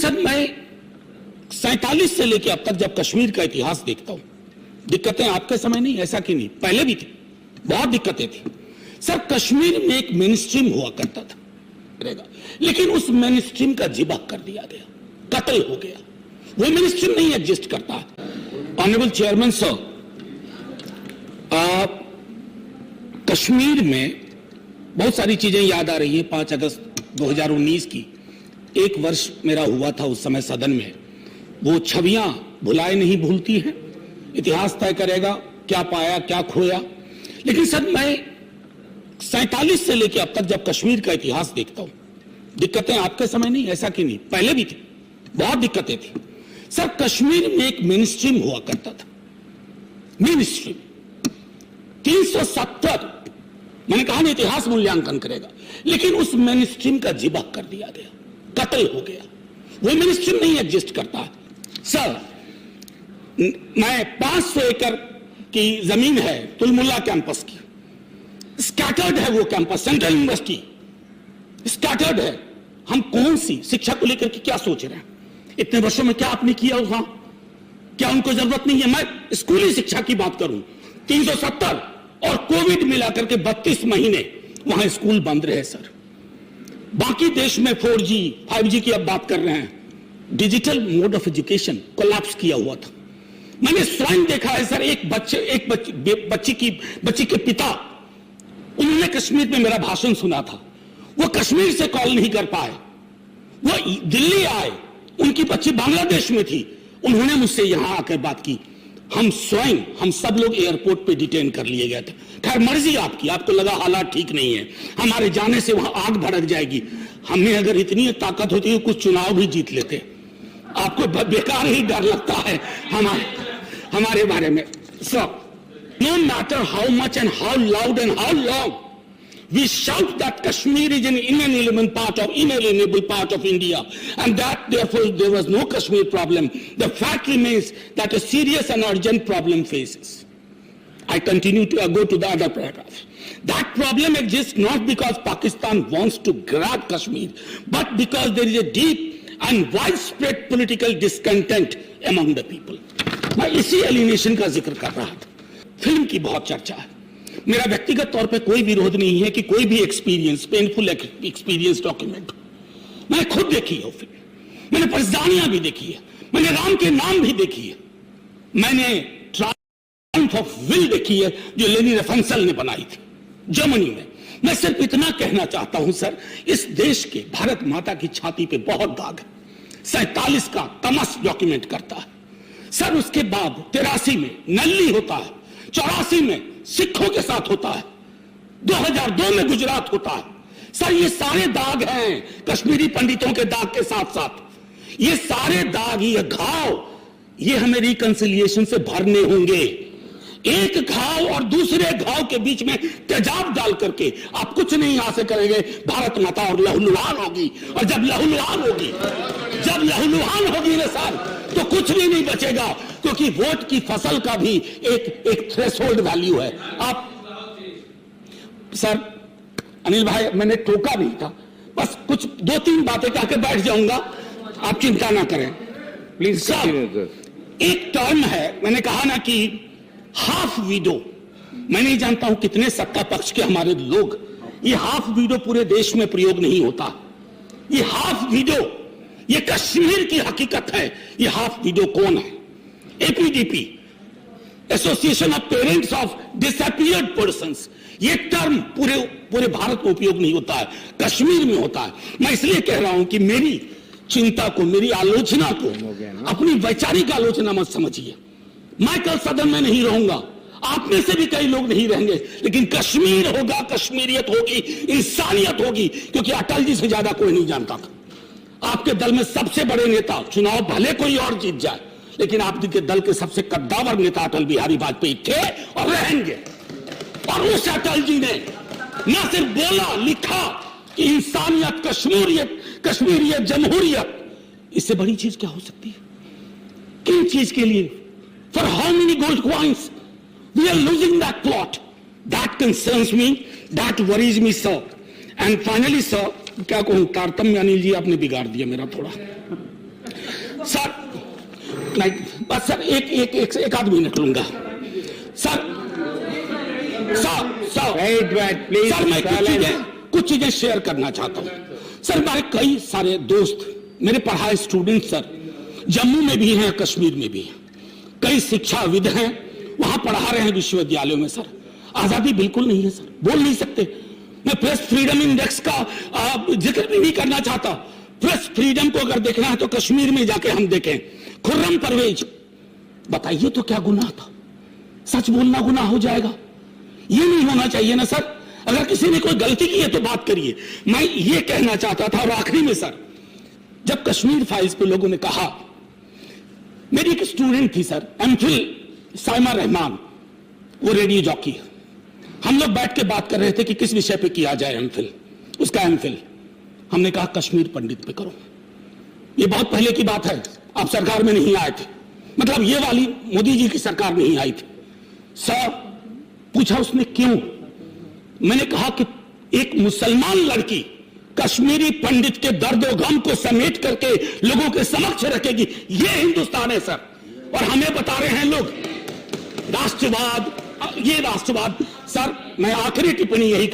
Sir मैं 47 से लेकर अब तक जब कश्मीर का इतिहास देखता हूं, दिक्कतें आपके समय नहीं, ऐसा कि नहीं, पहले भी थी, बहुत दिक्कतें थी सर। कश्मीर में एक मेन स्ट्रीम हुआ करता था, लेकिन उस मेन स्ट्रीम का जिबा कर दिया गया, कत्ल हो गया, वो मेन स्ट्रीम नहीं एग्जिस्ट करता है। ऑनरेबल चेयरमैन सर, कश्मीर में बहुत सारी चीजें याद आ रही है। 5 अगस्त 2019 की एक वर्ष मेरा हुआ था उस समय सदन में, वो छवियां भुलाए नहीं भूलती हैं, इतिहास तय करेगा क्या पाया क्या खोया। लेकिन सर मैं 47 से लेकर अब तक जब कश्मीर का इतिहास देखता हूं, दिक्कतें आपके समय नहीं, ऐसा कि नहीं, पहले भी थी, बहुत दिक्कतें थी सर। कश्मीर में एक मेन स्ट्रीम हुआ करता था, मेन स्ट्रीम 370, मैंने कहा ना इतिहास मूल्यांकन करेगा, लेकिन उस मेन स्ट्रीम का जिबा कर दिया गया, कत्ल हो गया, वो मेन स्ट्रीम नहीं एग्जिस्ट करता है सर। मैं 500 एकड़ की जमीन है तुलमुल्ला कैंपस की, स्कैटर्ड है वो कैंपस, सेंट्रल यूनिवर्सिटी स्कैटर्ड है। हम कौन सी शिक्षा को लेकर के क्या सोच रहे हैं? इतने वर्षों में क्या आपने किया वहां? क्या उनको जरूरत नहीं है? मैं स्कूली शिक्षा की बात करूं, 370 और कोविड मिलाकर के 32 महीने वहां स्कूल बंद रहे सर। बाकी देश में 4G 5G की अब बात कर रहे हैं, digital mode of education collapse किया हुआ था। मैंने स्वयं देखा है सर, एक बच्ची के पिता, उन्होंने कश्मीर में मेरा भाषण सुना था, वो कश्मीर से कॉल नहीं कर पाए, वो दिल्ली आए, उनकी बच्ची बांग्लादेश में थी, उन्होंने मुझसे यहां आकर बात की। हम स्वयं, हम सब लोग एयरपोर्ट पे डिटेन कर लिए गए थे। खैर मर्जी आपकी, आपको लगा हालात ठीक नहीं है, हमारे जाने से वहां आग भड़क जाएगी। हमने अगर इतनी ताकत होती है कुछ चुनाव भी जीत लेते। आपको बेकार ही डर लगता है हमारे बारे में। सो no matter how much and how loud and how long we shout that Kashmir is an inalienable part of India, and that therefore there was no Kashmir problem, the fact remains that a serious and urgent problem faces. I continue to go to the other paragraph. That problem exists not because Pakistan wants to grab Kashmir, but because there is a deep and widespread political discontent among the people. मैं इसी alienation का जिक्र कर रहा था। Film की बहुत चर्चा है, मेरा व्यक्तिगत तौर पे कोई विरोध नहीं है कि कोई भी एक्सपीरियंस, पेनफुल एक्सपीरियंस डॉक्यूमेंट, मैंने खुद देखी है फिल्म, मैंने परजानियां भी देखी है, मैंने राम के नाम भी देखी है, मैंने ट्रायम्फ ऑफ विल देखी है जो लेनी रफंसल ने बनाई थी जर्मनी में। मैं सिर्फ इतना कहना चाहता हूं सर, इस देश के भारत माता की छाती पे बहुत दाग है। 47 का तमस डॉक्यूमेंट करता है सर, उसके बाद 83 में नल्ली होता है, 84 में सिखों के साथ होता है, 2002 में गुजरात होता है सर। ये सारे दाग हैं कश्मीरी पंडितों के दाग के साथ साथ, ये सारे दाग, ये घाव, ये हमें रिकंसिलिएशन से भरने होंगे। एक घाव और दूसरे घाव के बीच में तेजाब डाल करके आप कुछ नहीं हासिल करेंगे। भारत माता और लहूलुहान होगी, और जब लहूलुहान होगी ना सर, तो कुछ भी नहीं बचेगा, क्योंकि वोट की फसल का भी एक थ्रेशोल्ड वैल्यू है। आप सर, अनिल भाई, मैंने टोका नहीं था, बस कुछ 2-3 बातें कहकर बैठ जाऊंगा, आप चिंता ना करें प्लीज सर। एक टर्म है, मैंने कहा ना कि हाफ वीडो, मैं नहीं जानता हूं कितने सत्ता पक्ष के हमारे लोग, ये हाफ वीडो पूरे देश में प्रयोग नहीं होता। ये हाफ वीडो, ये कश्मीर की हकीकत है। ये हाफ वीडो कौन है? APDP, association of parents of disappeared persons. ये टर्म पूरे भारत में उपयोग नहीं होता है, कश्मीर में होता है। मैं इसलिए कह रहा हूं कि मेरी चिंता को, मेरी आलोचना को अपनी वैचारिक आलोचना मत समझिए। मैं कल सदन में नहीं रहूंगा, आप में से भी कई लोग नहीं रहेंगे, लेकिन कश्मीर होगा, कश्मीरियत होगी, इंसानियत होगी, क्योंकि अटल जी से ज्यादा कोई नहीं जानता था। आपके दल में सबसे बड़े नेता, चुनाव भले कोई और जीत जाए, लेकिन आपके दल के सबसे कद्दावर नेता अटल बिहारी वाजपेयी थे और रहेंगे। और उस अटल जी ने न सिर्फ बोला, लिखा कि इंसानियत, कश्मीरियत, जमहूरियत, इससे बड़ी चीज क्या हो सकती है? किन चीज के लिए? For how many gold coins? We are losing that plot. That concerns me. That worries me, sir. And finally, sir, क्या कहूं, तारतम्य अनिल जी आपने बिगाड़ दिया मेरा थोड़ा। सर नहीं, बस सर एक आध मिनट लूंगा सर। प्लीज सर मैं कुछ चीजें शेयर करना चाहता हूं सर। हमारे कई सारे दोस्त, मेरे पढ़ाए स्टूडेंट सर, जम्मू में भी हैं, कश्मीर में भी हैं, कई शिक्षाविद हैं, वहां पढ़ा रहे हैं विश्वविद्यालयों में सर। आजादी बिल्कुल नहीं है सर, बोल नहीं सकते। मैं प्रेस फ्रीडम इंडेक्स का जिक्र भी नहीं करना चाहता। प्रेस फ्रीडम को अगर देखना है तो कश्मीर में जाके हम देखें। खुर्रम परवेज, बताइए तो क्या गुनाह था? सच बोलना गुनाह हो जाएगा? ये नहीं होना चाहिए ना सर। अगर किसी ने कोई गलती की है तो बात करिए। मैं ये कहना चाहता था, और आखिरी में सर, जब कश्मीर फाइल्स पे लोगों ने कहा, मेरी एक स्टूडेंट थी सर, एमफिल साइमा रहमान, वो रेडियो जॉकी है। हम लोग बैठ के बात कर रहे थे कि किस विषय पे किया जाए एमफिल, उसका एमफिल। हमने कहा कश्मीर पंडित पे करो। ये बहुत पहले की बात है, आप सरकार में नहीं आए थे, मतलब ये वाली मोदी जी की सरकार नहीं आई थी सर। पूछा उसने क्यों? मैंने कहा कि एक मुसलमान लड़की कश्मीरी पंडित के दर्द और गम को समेट करके लोगों के समक्ष रखेगी, ये हिंदुस्तान है सर। और हमें बता रहे हैं लोग राष्ट्रवाद, ये राष्ट्रवाद। सर मैं आखिरी टिप्पणी यही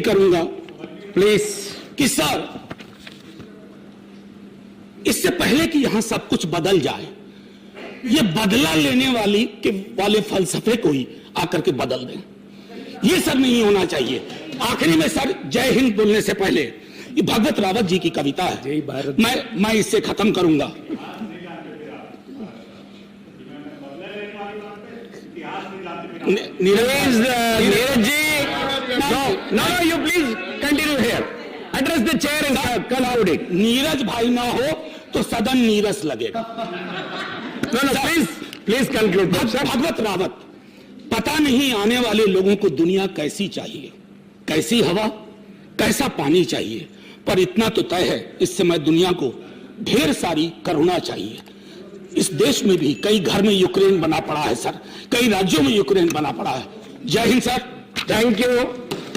करूंगा, प्लीज, कि सर इससे पहले कि यहां सब कुछ बदल जाए, ये बदला लेने वाले फलसफे को ही आकर के बदल दें, ये सब नहीं होना चाहिए। आखिरी में सर, जय हिंद बोलने से पहले, ये भगवत रावत जी की कविता है, मैं इससे खत्म करूंगा। Neeraj ji, no, you please continue here. Address the chair and conclude it. Neeraj भाई ना हो तो सदन नीरस लगेगा। No, please conclude. भगवत रावत, पता नहीं आने वाले लोगों को दुनिया कैसी चाहिए, कैसी हवा, कैसा पानी चाहिए, पर इतना तो तय है, इस समय दुनिया को ढेर सारी करुणा चाहिए। इस देश में भी कई घर में यूक्रेन बना पड़ा है सर, कई राज्यों में यूक्रेन बना पड़ा है। जय हिंद सर, थैंक यू।